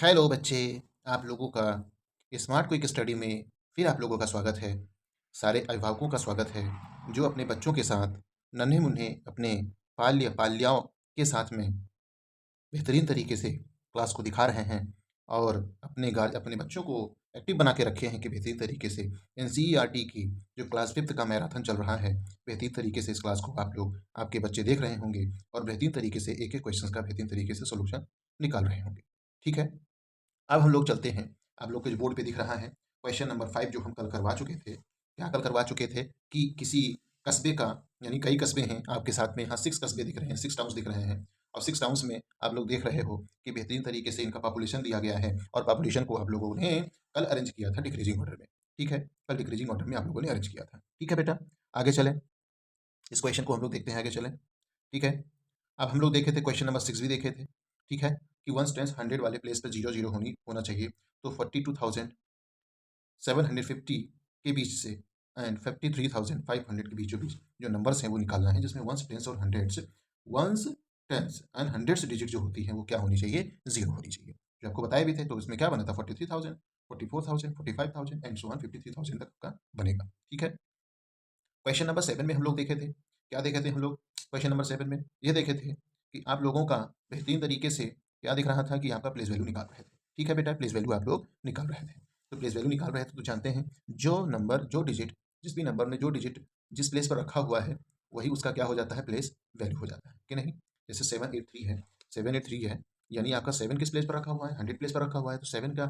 Hello बच्चे, आप लोगों का स्मार्ट क्विक स्टडी में फिर आप लोगों का स्वागत है। सारे अभिभावकों का स्वागत है जो अपने बच्चों के साथ नन्हे-मुन्ने अपने पाल्याओं के साथ में बेहतरीन तरीके से क्लास को दिखा रहे हैं और अपने बच्चों को एक्टिव बना के रखे हैं कि बेहतरीन तरीके से एनसीईआरटी की जो क्लास 5th का मैराथन चल रहा है, बेहतरीन तरीके से इस क्लास को आप लोग आपके बच्चे देख रहे होंगे और बेहतरीन तरीके से एक-एक क्वेश्चन का बेहतरीन तरीके से सॉल्यूशन निकाल रहे होंगे। ठीक है? अब हम लोग चलते हैं। आप लोग के जो बोर्ड पे दिख रहा है क्वेश्चन नंबर 5 जो हम कल करवा चुके थे। क्या कल करवा चुके थे कि किसी कस्बे का यानी कई कस्बे हैं आपके साथ में, यहाँ 6 कस्बे दिख रहे हैं, 6 टाउन्स दिख रहे हैं और 6 टाउन्स में आप लोग देख रहे हो कि बेहतरीन तरीके से इनका पॉपुलेशन दिया गया है और पॉपुलेशन को आप लोगों ने कल अरेंज किया था डिक्रीजिंग ऑर्डर में। ठीक है? कल डिक्रीजिंग ऑर्डर में आप लोगों ने अरेंज किया था। ठीक है बेटा? आगे चलें। इस क्वेश्चन को हम लोग देखते हैं, आगे चलें। ठीक है? अब हम लोग देखे थे क्वेश्चन नंबर 6 भी देखे थे। ठीक है? कि वंस टेंस 100 वाले प्लेस पे 0 होना चाहिए। तो 42,750 के बीच से एंड 53,500 के बीचों बीच जो नंबर्स हैं वो निकालना है, जिसमें ones tens and hundreds digit जो होती हैं वो क्या होनी चाहिए, 0 होनी चाहिए। जो आपको बताए भी थे, तो इसमें क्या बना था 43,000, 44,000, 45,000 एंड सो ऑन 53,000 तक का बनेगा। ठीक है? क्वेश्चन नंबर 7 में हम लोग देखे थे, क्या देखे थे हम लोग क्वेश्चन नंबर 7 में? ये देखे थे कि आप लोगों का बेहतरीन तरीके से क्या दिख रहा था कि आपका प्लेस वैल्यू निकाल रहे थे। ठीक है बेटा? प्लेस वैल्यू आप लोग निकाल रहे थे। तो प्लेस वैल्यू निकाल रहे थे तो जानते हैं जो डिजिट जिस भी नंबर में जो डिजिट जिस प्लेस पर रखा हुआ है वही उसका क्या हो जाता है, प्लेस वैल्यू हो जाता है कि नहीं? जैसे 783 है, यानी आपका 7 किस प्लेस पर रखा हुआ है, 100 प्लेस पर रखा हुआ है, तो 7 का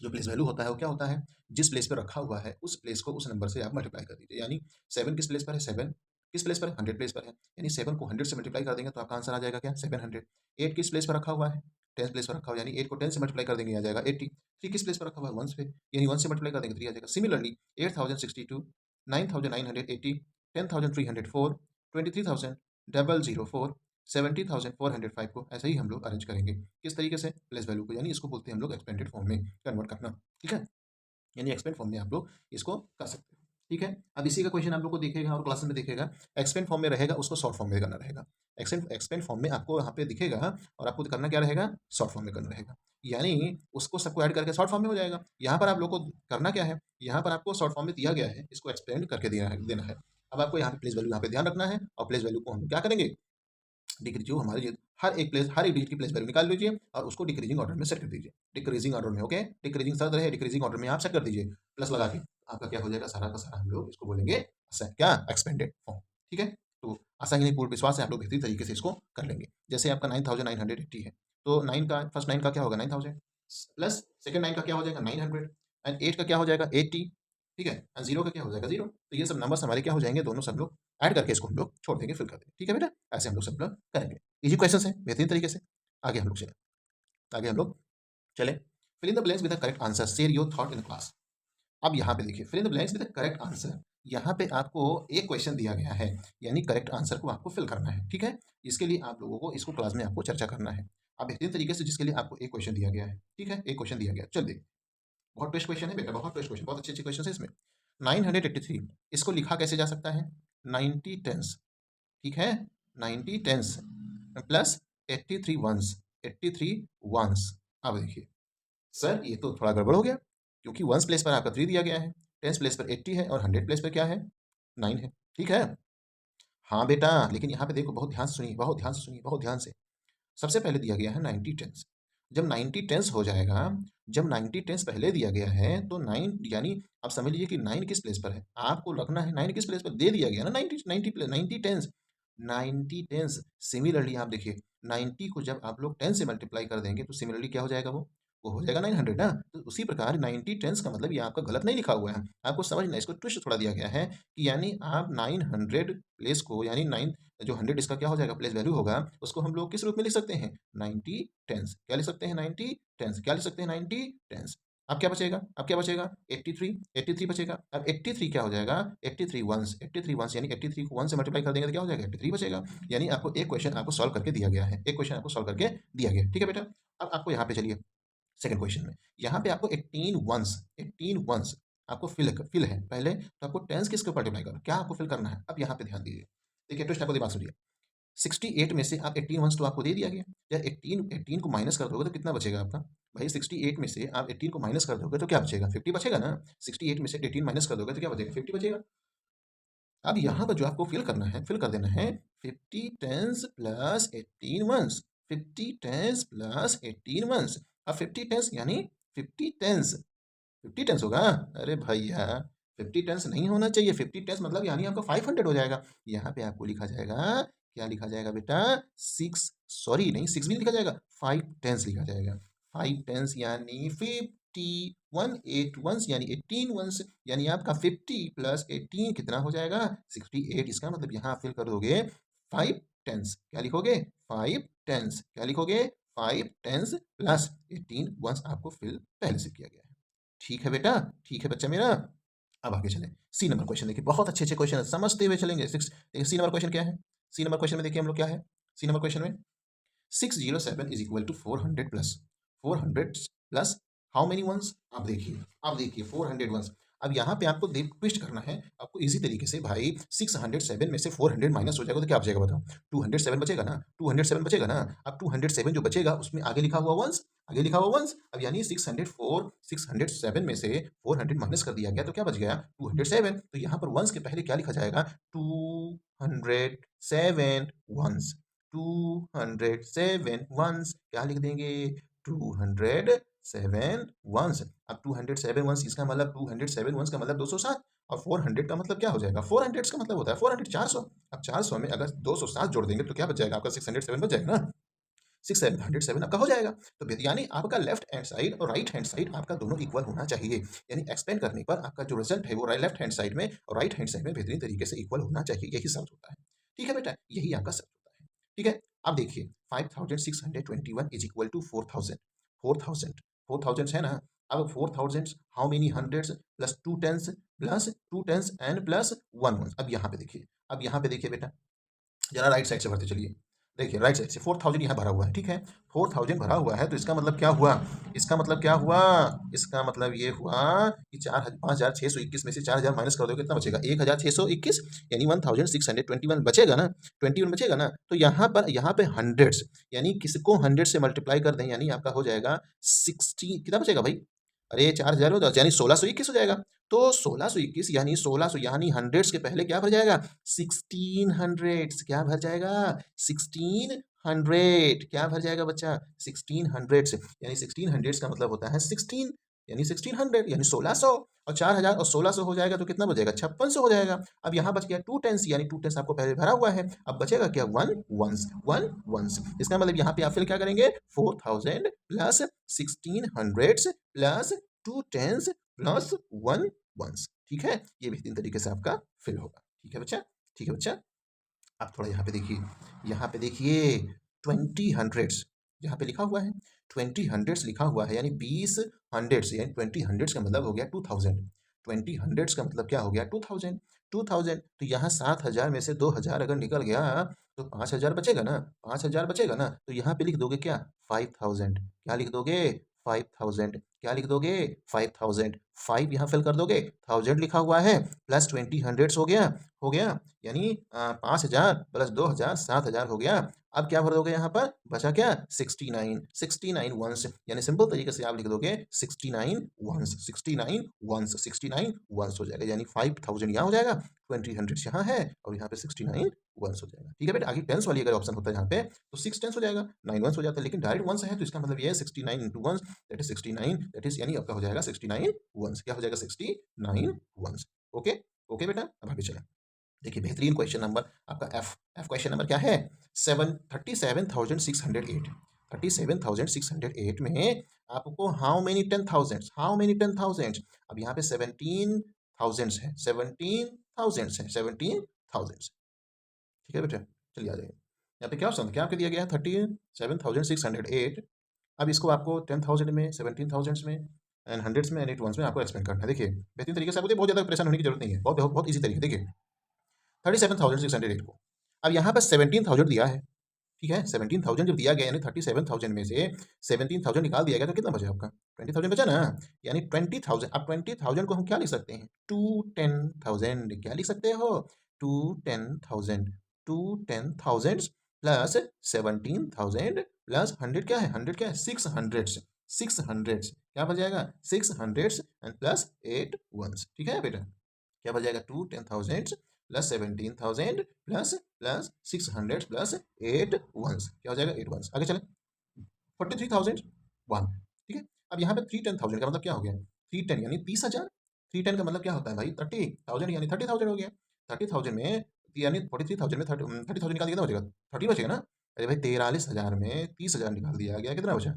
जो प्लेस वैल्यू होता है वो क्या होता है, जिस प्लेस पे रखा हुआ है उस प्लेस को उस नंबर से आप मल्टीप्लाई कर दीजिए। यानी 7 किस प्लेस पर है, 7 किस प्लेस पर है, 100 प्लेस पर है, यानी 7 को 100 से मल्टीप्लाई कर देंगे तो आपका आंसर आ जाएगा क्या, 700। 8 किस प्लेस पर रखा हुआ है, 10 प्लेस पर रखा हुआ है, यानी 8 को 10 से मल्टीप्लाई कर देंगे आ जाएगा 80। 3 किस प्लेस पर रखा हुआ है, 1 पे, यानी 1 से मल्टीप्लाई कर देंगे 3 आ जाएगा। सिमिलरली 8062, 9980, 10304, 23004, 70,405 को ऐसे ही हम लोग अरेंज करेंगे। किस तरीके से, प्लेस वैल्यू को, यानी इसको बोलते हैं हम लोग एक्सपेंडेड फॉर्म में कन्वर्ट करना। ठीक है? यानी एक्सपेंड फॉर्म में आप लोग इसको कर सकते हो। ठीक है? अब इसी का क्वेश्चन आप लोग को दिखेगा और क्लास में दिखेगा। एक्सपेंड फॉर्म में रहेगा, उसको शॉर्ट फॉर्म में करना रहेगा। एक्सपेंड फॉर्म में आपको यहाँ पे दिखेगा और आपको करना क्या रहेगा, शॉर्ट फॉर्म में करना रहेगा। यानी उसको सबको ऐड करके शॉर्ट फॉर्म में हो जाएगा। यहाँ पर आप लोग को करना क्या है, यहाँ पर आपको शॉर्ट फॉर्म में दिया गया है, इसको एक्सपेंड करके देना है। अब आपको यहाँ पे प्लेस वैल्यू यहाँ पे ध्यान रखना है और प्लेस वैल्यू को हम लोग क्या करेंगे, जो हमारे हर एक डिजिट की प्लेस वैल्यू निकाल लीजिए और उसको डिक्रीजिंग ऑर्डर में सेट कर दीजिए। डिक्रीजिंग ऑर्डर में, ओके? डिक्रीजिंग शब्द रहे, डिक्रीजिंग ऑर्डर में आप सेट कर दीजिए प्लस लगा के। आपका क्या हो जाएगा, सारा का सारा हम लोग इसको बोलेंगे क्या, एक्सपेंडेड फॉर्म। ठीक है? तो आशा ही नहीं पूर्ण विश्वास है आप लोग बेहतरीन तरीके से इसको कर लेंगे। जैसे आपका 9980 है, तो 9 का फर्स्ट 9 का क्या होगा, 9000 प्लस सेकंड 9 का क्या हो जाएगा, 900 एंड 8 का क्या हो जाएगा, 80। ठीक है? एंड 0 का क्या हो जाएगा, 0। तो ये सब नंबर्स हमारे क्या हो जाएंगे, दोनों सब लोग ऐड करके इसको हम लोग छोड़ देंगे, फिल कर देंगे। ठीक है बेटा? ऐसे हम लोग सब लोग करेंगे। इजी क्वेश्चन है बेहतरीन तरीके से। आगे हम लोग चले आगे हम लोग चले fill in the blanks with the correct answer, share your thought in class. अब यहाँ पे देखिए, fill in the blanks with the correct answer. यहाँ पे आपको एक क्वेश्चन दिया गया है, यानी करेक्ट आंसर को आपको फिल करना है। ठीक है? इसके लिए आप लोगों को इसको क्लास में आपको चर्चा करना है। अब बेहतरीन तरीके से, जिसके लिए आपको एक क्वेश्चन दिया गया है। ठीक है? एक क्वेश्चन दिया गया, चल देखिए। बहुत बेस्ट क्वेश्चन है बेटा, बहुत बेस्ट क्वेश्चन, बहुत अच्छे अच्छे क्वेश्चन है इसमें। 983 इसको लिखा कैसे जा सकता है, 90 टेंस। ठीक है? 90 टेंस प्लस 83 वंस, 83 वंस। अब देखिए सर, ये तो थोड़ा गड़बड़ हो गया, क्योंकि वंस प्लेस पर आपका 3 दिया गया है, टेंस प्लेस पर 80 है और 100 प्लेस पर क्या है, 9 है। ठीक है? हाँ बेटा, लेकिन यहाँ पे देखो, बहुत ध्यान से सुनिए, बहुत ध्यान से सुनिए, बहुत ध्यान से। सबसे पहले दिया गया है 90 टेंस। जब 90 टेंस हो जाएगा, जब 90 टेंस पहले दिया गया है तो 9, यानी आप समझ लीजिए कि 9 किस प्लेस पर है, आपको रखना है 9 किस प्लेस पर, दे दिया गया ना 90, 90 प्लेस, 90 टेंस, 90 टेंस। सिमिलरली आप देखिए, 90 को जब आप लोग 10 से मल्टीप्लाई कर देंगे तो सिमिलरली क्या हो जाएगा, वो हो जाएगा 900 ना। तो उसी प्रकार 90 टेंस का मतलब ये आपका गलत नहीं लिखा हुआ है, आपको समझना, इसको ट्विस्ट थोड़ा दिया गया है कि यानी आप 900 प्लेस को, यानी 9 जो 100 इसका क्या हो जाएगा, प्लेस वैल्यू होगा, उसको हम लोग किस रूप में लिख सकते हैं, 90 टेंस। क्या लिख सकते हैं, 90 टेंस। क्या लिख सकते हैं, 90 टेंस। अब क्या बचेगा, 83, 83 बचेगा। अब 83 क्या हो जाएगा, 83 वंस, 83 वंस, यानी 83 को 1 से मल्टीप्लाई कर देंगे तो क्या हो जाएगा, 83 बचेगा। यानी आपको एक क्वेश्चन आपको सॉल्व करके दिया गया है, एक क्वेश्चन आपको सॉल्व करके दिया गया। ठीक है बेटा? अब आपको यहाँ पे चलिए सेकंड क्वेश्चन में, यहाँ पे आपको 18 वंस आपको फिल है। पहले तो आपको टेंस किसके ऊपर मल्टीप्लाई करना, क्या आपको फिल करना है, अब यहाँ पे ध्यान दीजिए। देखिए ट्विस्ट, आपको दिमाग सुनिए। 68 में से आप 18 वंस तो आपको दे दिया गया, या 18 को माइनस कर दोगे तो कितना बचेगा आपका, भाई 68 में से आप 18 को माइनस कर दोगे तो क्या बचेगा? 50 बचेगा ना? 68 में से 18 माइनस कर दोगे तो क्या बचेगा? 50 बचेगा। अब यहाँ पर जो आपको फिल करना है, फिल कर देना है 50 tens plus 18 ones, 50 tens plus 18 ones. अब 50 टेंस यानी 50 टेंस, 50 टेंस होगा। अरे भैया 50 टेंस नहीं होना चाहिए, 50 टेंस मतलब यानी आपका 500 हो जाएगा। यहाँ पे आपको लिखा जाएगा, क्या लिखा जाएगा बेटा? 6, सॉरी नहीं 6 भी नहीं लिखा जाएगा, 5 टेंस लिखा जाएगा। 5 टेंस यानी 50, 18 वंस यानी 18 वंस, यानी आपका 50 प्लस 18 कितना हो जाएगा? 68। इसका मतलब यहाँ फिल कर दोगे 5 टेंस, क्या लिखोगे? 5 टेंस, क्या लिखोगे? 5 टेंस प्लस 18 वंस आपको फिल पहले से किया गया है। ठीक है बेटा, ठीक है बच्चा मेरा। अब आगे चलें। सी नंबर क्वेश्चन देखिए, बहुत अच्छे अच्छे क्वेश्चन समझते हुए चलेंगे। सिक्स देखिए, सी नंबर क्वेश्चन क्या है? सी नंबर क्वेश्चन में देखिए हम लोग क्या है, सी नंबर क्वेश्चन में 607 is equal to 400 plus 400 plus how many ones? आप देखिए 400 वंस। अब यहाँ पे आपको देख ट्विस्ट करना है, आपको इजी तरीके से भाई 607 में से 400 माइनस हो जाएगा तो क्या बचेगा बताओ? 207 बचेगा ना, 207 बचेगा ना। अब 207 जो बचेगा उसमें आगे लिखा हुआ वंस, आगे लिखा हुआ वंस। अब यानी 604 607 में से 400 माइनस कर दिया गया तो क्या बच गया? 207। तो यहाँ पर वंस के पहले क्या लिखा जाएगा? 207 वंस, 207 वंस, क्या लिख देंगे? 207 वंस। अब 207 वंस इसका मतलब 207 वंस का मतलब 207, और 400 का मतलब क्या हो जाएगा? 400 का मतलब होता है 400 400। अब 400 में अगर 207 जोड़ देंगे तो क्या बच जाएगा? आपका 607 बच जाएगा ना, 607 आपका हो जाएगा। तो यानी आपका लेफ्ट हैंड साइड और राइट हैंड साइड आपका दोनों इक्वल होना चाहिए, यानी एक्सपेंड करने पर आपका जो रिजल्ट है वो लेफ्ट हैंड साइड में और राइट हैंड साइड में बेहतरीन तरीके से इक्वल होना चाहिए, यही शब्द होता है। ठीक है बेटा, यही आपका शब्द होता है। ठीक है, अब देखिए 5621 इज इक्वल टू 4000, 4000 4000 है ना। अब 4000 how many hundreds plus two tens and plus one one. अब यहाँ पे देखिए, अब यहाँ पे देखिए बेटा, जरा राइट साइड से भरते चलिए। देखिए राइट साइड से 4000 यहाँ भरा हुआ है, ठीक है। 4000 भरा हुआ है तो इसका मतलब क्या हुआ? इसका मतलब क्या हुआ? इसका मतलब ये हुआ कि 5621 में से 4000 माइनस कर दो, कितना बचेगा? 1621, यानी 1621 बचेगा ना, 21 बचेगा ना। तो यहाँ पे हंड्रेड्स, यानी किसको 100 से मल्टीप्लाई कर दें, यानी आपका हो जाएगा 60, कितना बचेगा भाई? अरे 4000 हो यानी 1621 हो जाएगा। तो 1621 यानी 1600 यानी हंड्रेड्स के पहले क्या भर जाएगा? 1600। क्या भर जाएगा? 1600। क्या भर जाएगा बच्चा? 1600, यानी 1600 का मतलब होता है 16, यानी 1600 यानी 1600, और 4000 और 1600 हो जाएगा तो कितना बचेगा? 5600 हो जाएगा। अब यहाँ बच गया 2 टेंस, यानी 2 टेंस आपको पहले भरा हुआ है, अब बचेगा क्या? 1 वंस, 1 वंस। इसका मतलब यहाँ पे आप फिर क्या करेंगे? 4000 plus 1600 plus 2 tens plus 1 ones. ठीक है, ये बेहतरीन तरीके से आपका फिल होगा। ठीक है बच्चा, ठीक है बच्चा। अब थोड़ा यहाँ पे देखिए, यहाँ पे देखिए 20 हंड्रेड्स यहाँ पे लिखा हुआ है, 20 हंड्रेड्स लिखा हुआ है, यानी 20 हंड्रेड्स, यानी 20 हंड्रेड्स का मतलब हो गया 2000। 20 हंड्रेड्स का मतलब क्या हो गया? 2000, 2000। तो यहाँ 7000 में से 2000 अगर निकल गया तो 5000 बचेगा ना, 5000 बचेगा ना। तो यहाँ पे लिख दोगे क्या? 5000। क्या लिख दोगे? 5000। क्या लिख दोगे? 5000। 5 यहाँ फिल कर दोगे, 1000 लिखा हुआ है, प्लस 20 हंड्रेड्स हो गया, यानी 5000 प्लस 2000 7000 हो गया। अब क्या भर दोगे यहाँ पर? बचा क्या? 69, 69 वंस, यानी सिंपल तरीके से आप लिख दोगे 69 वंस, 69 वंस, 69 वंस हो जाएगा, यानी 5000 यहाँ हो जाएगा, 20 हंड्रेड्स यहाँ है, और यहाँ पे 69 वंस हो जाएगा। ठीक है बेटा, आगे टेंस वाली अगर ऑप्शन होता है यहाँ पे तो 6 टेंस हो जाएगा, 9 वंस हो जाता है, लेकिन डायरेक्ट वंस है तो इसका मतलब ये है 69 into ones, that is 69, that is यानी आपका हो जाएगा 69 वंस। क्या हो जाएगा? 69 वंस। ओके, ओके बेटा, अब आगे चलें। देखिए बेहतरीन क्वेश्चन नंबर आपका एफ क्वेश्चन नंबर क्या है? 37,608, 37,608 में आपको हाउ मेनी 10,000, हाउ मेनी 10,000? अब यहाँ पे 17,000 है, 17,000 है, 17,000। ठीक है बेटा, चलिए आ जाइए। यहाँ पे क्या ऑप्शन क्या आपके दिया गया है? 37,608। अब इसको आपको 10,000 में, 17,000 में एंड हंड्रेड्स में एंड एट वंस में आपको एक्सप्लेन करना है। देखिए बेहतरीन तरीके से, आपको बहुत ज़्यादा परेशान होने की जरूरत नहीं है, बहुत बहुत बहुत ईजी तरीके। देखिए 37,608 को, अब यहाँ पर 17,000 दिया है, ठीक है। 17,000 जब दिया गया यानी 37,000 में से 17,000 निकाल दिया गया तो कितना बचा आपका? 20,000 बचा ना, यानी 20,000। अब 20,000 को हम क्या लिख सकते हैं? 2 10,000। क्या लिख सकते हो? 2 10,000, 2 10,000 प्लस 17,000 प्लस 100 क्या है? 100 क्या है? 600। 600, क्या बच जाएगा 600 एंड प्लस 8 वंस, ठीक है बेटा। क्या बच जाएगा 2 10,000 plus 17,000 plus plus 600 plus 8 ones, क्या हो जाएगा 8 वंस। आगे चले 43,001, ठीक है। अब यहाँ पे 310,000 का मतलब क्या हो गया 310 यानी 30,000। 310 का मतलब क्या होता है भाई 30,000 यानी 30,000 हो गया। 30,000 में यानी 43,000 में 30,000 निकाल दिया कितना बचेगा 30 बचेगा ना। अरे भाई 43,000 में 30,000 निकाल दिया गया कितना बचा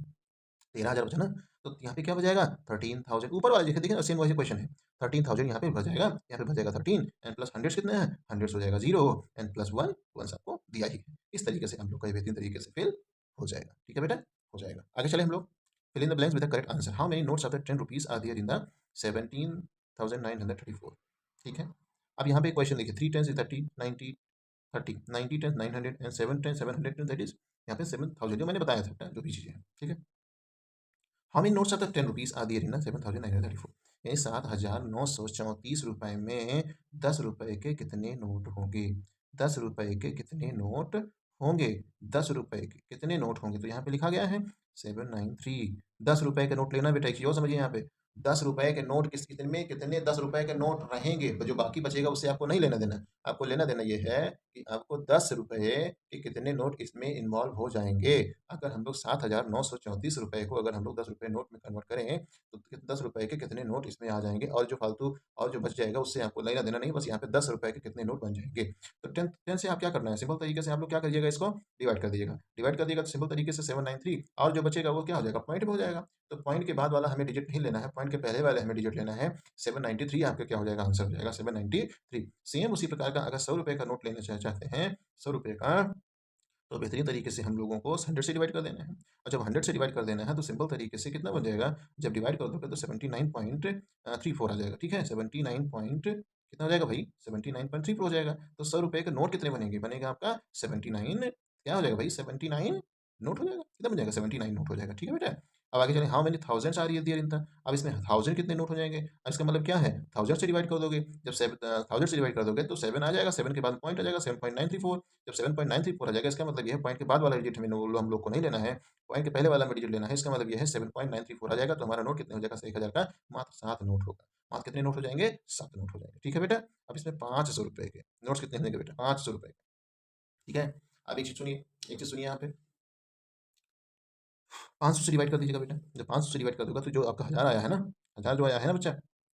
13,000 बचा ना। तो यहाँ पे क्या बच जाएगा 13,000, ऊपर वाला देखिए देखिए सेम वही क्वेश्चन है। 13,000 यहाँ पे बच जाएगा, यहाँ पे बच जाएगा 13 एंड प्लस हंड्रेड कितने हैं 100 हो जाएगा 0 एंड प्लस 1 1 आपको दिया ही है। इस तरीके से हम लोग का बेहतरीन तरीके से फिल हो जाएगा, ठीक है बेटा हो जाएगा। आगे चले हम लोग fill in the blanks with the correct answer. How many notes of the 10 rupees are there in the 17,934, ठीक है। अब यहाँ पे क्वेश्चन देखिए 3 10 30 90 30 90 10 900 एंड 7 10 710 दैट इज यहाँ पे 7,000 जो मैंने बताया था जो भी चीजें हैं, ठीक है। How many notes of the 10 rupees are there in the 7,934, यानी 7,934 रुपए में 10 रुपए के कितने नोट होंगे। 10 रुपए के कितने नोट होंगे, 10 रुपए के कितने नोट होंगे, तो यहाँ पे लिखा गया है 793। 10 रुपए के नोट लेना बेटा, एक चीज और समझिए यहाँ पे 10 रुपए के नोट कितने में कितने 10 रुपए के नोट रहेंगे, तो जो बाकी बचेगा उससे आपको नहीं लेना देना। आपको लेना देना ये है कि आपको 10 रुपए के कितने नोट इसमें इन्वॉल्व हो जाएंगे। अगर हम लोग 7,934 रुपए को अगर हम लोग 10 रुपए नोट में कन्वर्ट करें तो 10 रुपए के कितने नोट इसमें आ जाएंगे, और जो फालतू और जो बच जाएगा उससे आपको लेना देना नहीं, बस यहाँ पे 10 रुपए के कितने नोट बन जाएंगे। तो 10 10 से आप क्या करना है, सिंपल तरीके से आप लोग क्या करिएगा, इसको डिवाइड कर दीजिएगा। डिवाइड कर दिएगा तो सिंपल तरीके से 793, और जो बचेगा वो क्या हो जाएगा पॉइंट में हो जाएगा। तो पॉइंट के बाद वाला हमें डिजिट नहीं लेना है, पॉइंट के पहले वाले हमें डिजिट लेना है। 793 आपका क्या हो जाएगा आंसर हो जाएगा 793। सेम उसी प्रकार का अगर 100 रुपए का नोट लेना चाहते हैं 100 रुपए का, तो बेहतरीन तरीके से हम लोगों को 100 से डिवाइड कर देना है। और जब 100 से डिवाइड कर देना है तो सिंपल तरीके से कितना बन जाएगा, जब डिवाइड कर दोगे तो 79.34 आ जाएगा, ठीक है। 79 पॉइंट कितना हो जाएगा भाई 79.34 हो जाएगा। तो 100 रुपए के नोट कितने बनेंगे, बनेगा आपका 79, क्या हो जाएगा भाई 79 नोट हो जाएगा, कितना बन जाएगा 79 नोट हो जाएगा, ठीक है बेटा। अब आगे चलें, how many thousands are there in the, अब इसमें 1000 कितने नोट हो जाएंगे, अब इसका मतलब क्या है 1000 से डिवाइड कर दोगे, जब 1000 से डिवाइड कर दोगे तो 7 आ जाएगा, 7 के बाद पॉइंट आ जाएगा 7.934। जब 7.934 आ जाएगा इसका मतलब ये है पॉइंट के बाद वाला डिजिट हमें हम लोग को नहीं लेना है, पॉइंट के पहले वाला में डिजिट लेना है। इसका मतलब ये है 7.934 आ जाएगा, तो हमारा नोट कितने हो जाएगा 1000 का मात्र 7 नोट होगा। मात्र कितने नोट हो जाएंगे 7 नोट हो जाएंगे, ठीक है बेटा। अब इसमें 500 रुपए के नोट्स कितने होंगे बेटा 500 रुपए, ठीक है। अब एक चीज सुनिए, एक चीज सुनिए यहाँ पे 500 से डिवाइड कर दीजिएगा बेटा। जब 500 से डिवाइड कर दोगे तो जो आपका 1000 आया है ना, 1000 जो आया है ना बच्चा,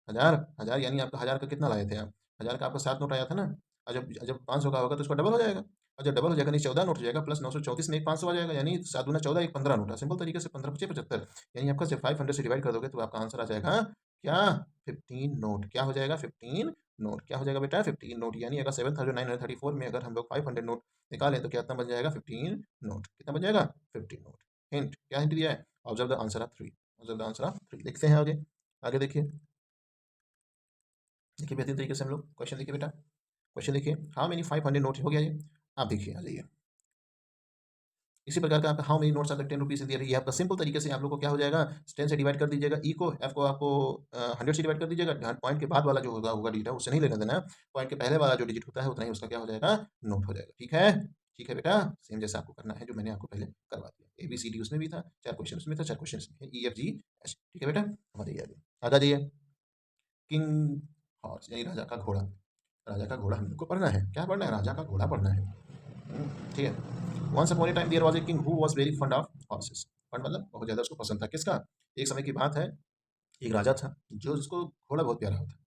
1000 1000 यानी आपका 1000 का कितना लाए थे आप, 1000 का आपका 7 नोट आया था ना। और जब जब 500 का होगा तो उसका डबल हो जाएगा, और जब डबल हो जाएगा नहीं 14 नोट हो जाएगा, प्लस 934 में एक 500 आ जाएगा, यानी 7 दूना 14 एक 15 नोट है। सिंपल तरीके से 15 पचे 75, यानी आपका जब 500 से डिवाइड कर दोगे तो आपका आंसर आ जाएगा क्या 15 नोट, क्या हो जाएगा 15 नोट, क्या हो जाएगा बेटा 15 नोट। यानी अगर 7,934 में अगर हम लोग 500 नोट निकालें तो कितना बन जाएगा 15 नोट, कितना बन जाएगा 15 नोट। हिंट, क्या हिंट दिया है, observe the answer of 3, observe the answer of 3। लिखते हैं आगे, आगे देखिए, देखिए बेहतरीन तरीके से हम लोग क्वेश्चन देखिए बेटा, क्वेश्चन देखिए हाउ मेनी 500 नोट हो गया ये। आप देखिए आ जाइए, इसी प्रकार का आपका how many notes are 10 rupees दिया ये आपका सिंपल तरीके से आप लोग को क्या हो जाएगा 10 से डिवाइड कर दीजिएगा, ई को एफ को आपको 100 से डिवाइड कर दीजिएगा। पॉइंट के बाद वाला जो होगा होगा डिजिट है उससे नहीं लेना देना, पॉइंट के पहले वाला जो डिजिट होता है उतना ही उसका क्या हो जाएगा नोट हो जाएगा, ठीक है। ठीक है बेटा, सेम जैसा आपको करना है जो मैंने आपको पहले करवा दिया। ABCD उसमें भी था, 4 क्वेश्चन उसमें था, 4 क्वेश्चन इसमें है, EFGH, ठीक है बेटा। हमारे आगे आगे जाइए, किंग हॉर्स यानी राजा का घोड़ा, राजा का घोड़ा हम लोग को पढ़ना है, क्या पढ़ना है राजा का घोड़ा पढ़ना है, ठीक है। Once upon a time there was a king who was very fond of horses, fond मतलब बहुत ज़्यादा उसको पसंद था किसका, एक समय की बात है एक राजा था जो जिसको घोड़ा बहुत प्यारा होता,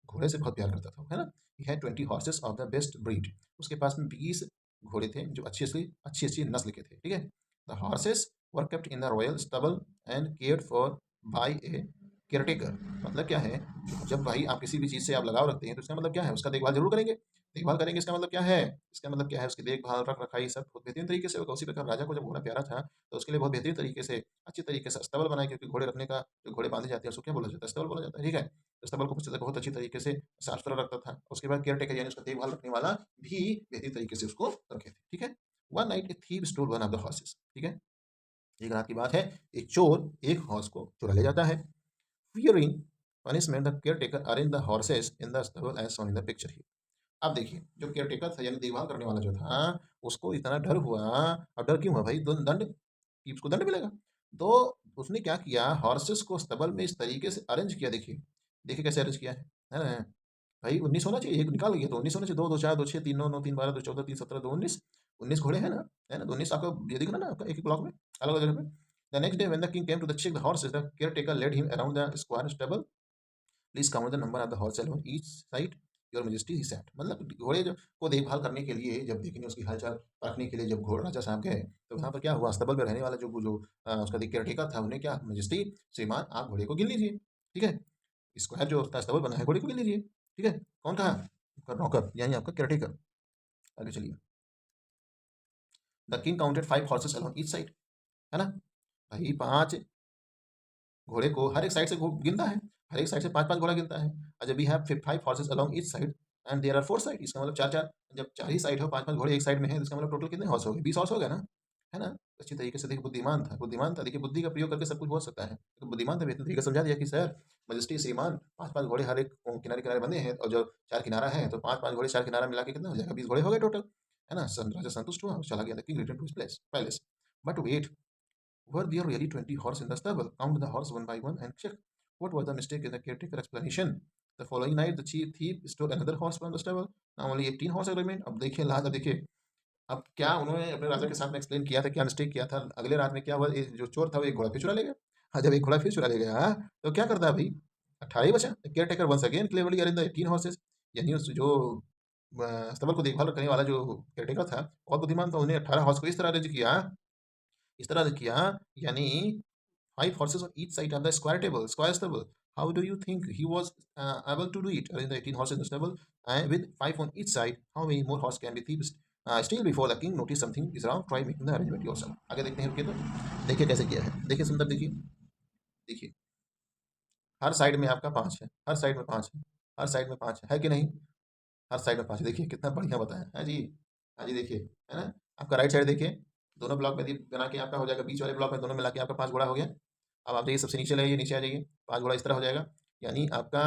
घोड़े से बहुत प्यार करता था, है ना। He had 20 horses of the best breed, उसके पास में 20 घोड़े थे जो अच्छी अच्छी नस्ल के थे, ठीक है। The horses were kept in the royal stable and cared for by a caretaker, मतलब क्या है, जब भाई आप किसी भी चीज़ से आप लगाव रखते हैं तो इसका मतलब क्या है उसका देखभाल जरूर करेंगे, देखभाल करेंगे इसका मतलब क्या है, इसका मतलब क्या है उसकी देखभाल रख रखाई सब बहुत बेहतरीन तरीके से होगा। उसी प्रकार राजा को जब घोड़ा प्यारा था तो उसके लिए बहुत बेहतरीन तरीके से अच्छी तरीके से अस्तबल बनाए, क्योंकि घोड़े रखने का जो घोड़े बांधे जाते हैं उसको क्या बोला जाता है अस्तबल बोला जाता है, ठीक है। तो अस्तबल को बहुत अच्छी तरीके से साफ सुथरा रखता था। उसके बाद केयर टेकर यानी उसका देखभाल रखने वाला भी बेहतरीन तरीके से उसको रखे थे, ठीक है। One night a thief stole one of the horses, ठीक है। एक रात की बात है, एक चोर एक हॉर्स को चुरा ले जाता है। Fearing punishment the caretaker arrange the horses in the stable as shown in the picture here. अब देखिए जो केयरटेकर था यानी देखभाल करने वाला जो था उसको इतना डर हुआ, अब डर क्यों हुआ भाई, दंड कि उसको दंड मिलेगा। तो उसने क्या किया, हॉर्सेस को स्टबल में इस तरीके से अरेंज किया, देखिए, देखिए कैसे अरेंज किया है ना? भाई 19 होना चाहिए, एक निकाल गया तो 19 होना चाहिए, 2, 2, 4, 2, 6, 3, 9, 9, 3, 12, 2, 14, 3, 17, 2, 19, 19 घोड़े हैं ना? है ना? तो 19 आपका ये दिख रहा है ना आपका एक-एक ब्लॉक में, अलग-अलग जगह पे। The next day when the king came to the check the horses, the caretaker led him around the square stable. Please count the number of the horse alone each side, your majesty he said. मतलब घोड़े जो को देखभाल करने के लिए, जब देखने उसकी हालचाल परखने के लिए जब घोड़ा राजा साहब गए, तो वहाँ पर क्या हुआ, अस्तबल में रहने वाला जो उसका केयरटेकर था, उन्हें क्या, मैजेस्टी श्रीमान आप घोड़े को गिन लीजिए, ठीक है, स्क्वायर जो होता है अस्तबल बना है, घोड़े को गिन लीजिए, ठीक है। कौन कहा, आपका नौकर यानी आपका केयरटेकर। आगे चलिए, the king counted 5 horses alone each side, है ना, भाई 5 घोड़े को हर एक साइड से गिनता है, हर एक साइड से 5-5 घोड़ा गिनता है। अच्छा, we have 5 horses along each side and there are 4 side, इसका मतलब 4-4, जब 4 ही साइड हो, 5-5 घोड़े एक साइड में हैं, तो इसका मतलब टोटल कितने हॉर्स हो गए, 20 हॉर्स हो गए ना, है ना? अच्छी तरीके से देखिए, बुद्धिमान था, देखिए बुद्धि का प्रयोग करके सब कुछ हो सकता है। तो बुद्धिमान था, बेहतरीन तरीके से समझा दिया कि सर मैजेस्टी श्रीमान 5-5 घोड़े हर एक किनारे-किनारे बंधे हैं, और जो 4 किनारा है, तो 5-5 घोड़े 4 किनारा मिला के कितना हो जाएगा, 20 घोड़े हो गए टोटल, है ना? राजा संतुष्ट हुआ और चला गया। The king return to his palace, but wait, were there really 20 horses in the stable? Count the horse one by one and check. What was the mistake in the caretaker explanation? The following night, the chief thief stole another horse from the stable. Now only 18 horses remained. अब देखिए last, अब देखिए अब क्या उन्होंने अपने राजा के साथ में एक्सप्लेन किया था, क्या मिस्टेक किया था। अगले रात में क्या हुआ, जो चोर था वो एक घोड़ा फिर चुरा ले गया। हाँ, जब एक घोड़ा फिर चुरा ले गया, तो क्या करता है भाई, 18 ही बचा। Caretaker once again cleverly arrange the 18 horses, यानी उस जो अस्तबल को देखभाल करने वाला जो केयर टेकर था, बहुत बुद्धिमान था, उन्हें 18 हॉर्स को इस तरह अरेंज किया, इस तरह से किया, यानी 5 horses on each side of the square stable. How do you think he was able to do it? Arrange the 18 horses in the stable and with 5 on each side. How many more horses can be thieves? Still before the king noticed something is wrong, try making the arrangement yourself. आगे देखते हैं, रुकिए तो देखिए कैसे किया है, देखिए सुंदर, देखिए, देखिए हर साइड में आपका 5 है, हर साइड में 5 है, हर साइड में 5 है कि नहीं, हर साइड में 5 है, देखिए कितना बढ़िया बताया है जी। हाँ जी, देखिए, है ना, आपका राइट साइड देखिए, दोनों ब्लॉक में बना के आपका हो जाएगा, बीच वाले ब्लॉक में दोनों मिला के आपका 5 घोड़ा हो गया। अब आप जाइए सबसे नीचे लाइए, नीचे आ जाइए, 5 घोड़ा इस तरह हो जाएगा, यानी आपका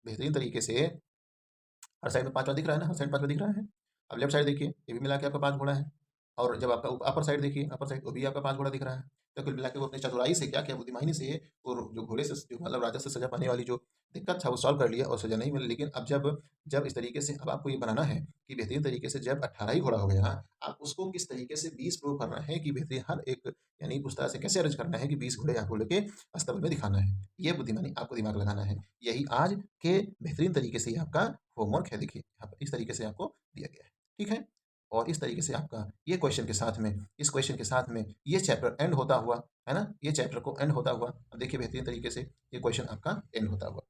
बेहतरीन तरीके से हर साइड में 5-5 दिख रहा है ना, हर साइड 5-5 दिख रहा है। अब लेफ्ट साइड देखिए, ये भी मिला के आपका 5 घोड़ा है, और जब आपका अपर साइड देखिए, अपर साइड वो भी आपका 5 घोड़ा दिख रहा है। तो कुल मिला के वो अपनी चतुराई से क्या किया, बुद्धिमानी से, और जो घोड़े से, जो मतलब राजा से सजा पाने वाली जो दिक्कत था, वो सॉल्व कर लिया और सजा नहीं मिली। लेकिन अब जब जब इस तरीके से अब आपको ये बनाना है कि बेहतरीन तरीके से जब 18 ही घोड़ा हो गया, आप उसको किस तरीके से 20 प्रूव करना है कि बेहतरीन हर एक, यानी उस तरह से कैसे अरेंज करना है कि 20 घोड़े आपको लेके अस्तबल में दिखाना है। ये बुद्धिमानी आपको दिमाग लगाना है। यही आज के बेहतरीन तरीके से आपका होमवर्क है, देखिए यहाँ पर इस तरीके से आपको दिया गया है, ठीक है। और इस तरीके से आपका ये क्वेश्चन के साथ में, इस क्वेश्चन के साथ में ये चैप्टर एंड होता हुआ, है ना, ये चैप्टर को एंड होता हुआ, अब देखिए बेहतरीन तरीके से ये क्वेश्चन आपका एंड होता हुआ,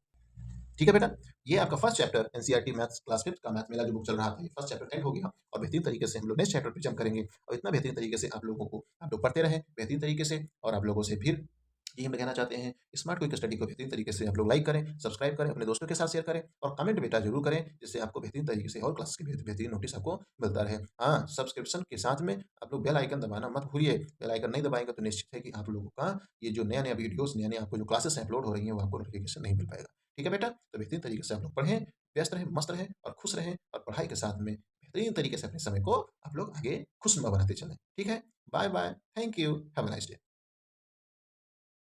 ठीक है बेटा। ये आपका first chapter NCERT maths class 5 का मैथ मेला जो बुक चल रहा था, ये फर्स्ट चैप्टर एंड हो गया, और बेहतरीन तरीके से हम लोग नेक्स्ट चैप्टर पे जंप करेंगे, और इतना बेहतरीन तरीके से आप लोग पढ़ते रहें बेहतरीन तरीके से, और आप लोगों से फिर यही हम कहना चाहते हैं, स्मार्ट क्विक स्टडी को बेहतरीन तरीके से आप लोग लाइक करें, सब्सक्राइब करें, अपने दोस्तों के साथ शेयर करें, और कमेंट बेटा जरूर करें, जिससे आपको बेहतरीन तरीके से और क्लास की बेहतरीन नोटिस आपको मिलता रहे। हाँ, सब्सक्रिप्शन के साथ में आप लोग बेल आइकन दबाना मत भूलिए, बेल आइकन नहीं दबाएंगे तो निश्चित है कि आप लोगों का ये जो नया नया वीडियोस, नया नया आपको जो क्लासेस अपलोड हो रही हैं, वो आपको नोटिफिकेशन नहीं मिल पाएगा, ठीक है बेटा। तो बेहतरीन तरीके से आप लोग पढ़ें, व्यस्त रहें, मस्त रहें और खुश रहें, और पढ़ाई के साथ में बेहतरीन तरीके से अपने समय को आप लोग आगे खुशनुमा बनाते चलें, ठीक है। Bye bye, thank you, have a nice day.